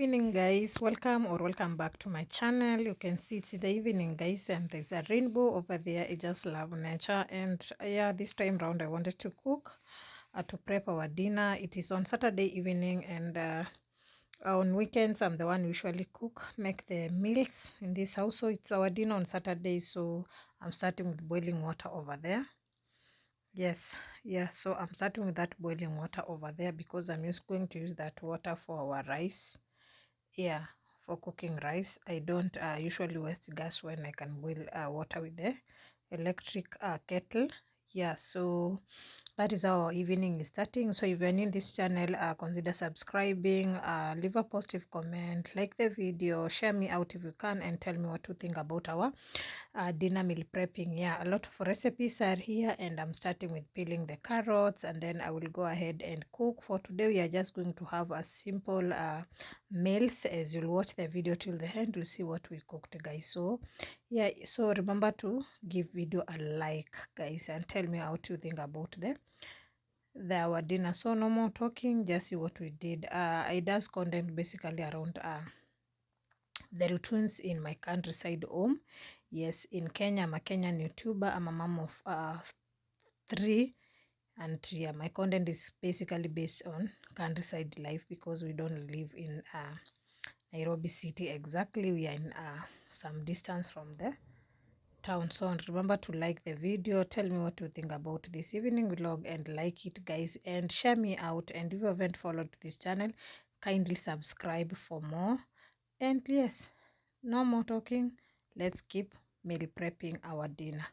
evening, guys. Welcome back to my channel. You can see it's the evening, guys, and there's a rainbow over there. I just love nature. And yeah, this time round I wanted to cook to prep our dinner. It is on Saturday evening, and on weekends I'm the one who usually make the meals in this house. So it's our dinner on Saturday, so I'm starting with boiling water over there. Yes, yeah, so I'm starting with that boiling water over there because I'm just going to use that water for our rice. Yeah, for cooking rice. I don't usually waste gas when I can boil water with the electric kettle. Yeah, so that is how our evening is starting. So if you're new in this channel, consider subscribing, leave a positive comment, like the video, share me out if you can, and tell me what you think about our dinner meal prepping. Yeah, a lot of recipes are here, and I'm starting with peeling the carrots, and then I will go ahead and cook. For today we are just going to have a simple meals. As you'll watch the video till the end, you'll see what we cooked, guys. So yeah, so remember to give video a like, guys, and tell me what you think about our dinner. So no more talking, just see what we did. I does content basically around the routines in my countryside home. Yes, in Kenya, I'm a Kenyan YouTuber. I'm a mom of three, and yeah, my content is basically based on countryside life because we don't live in Nairobi city exactly. We are in some distance from the town. So remember to like the video, tell me what you think about this evening vlog, and like it, guys, and share me out. And if you haven't followed this channel, kindly subscribe for more. And yes, no more talking, let's keep meal prepping our dinner.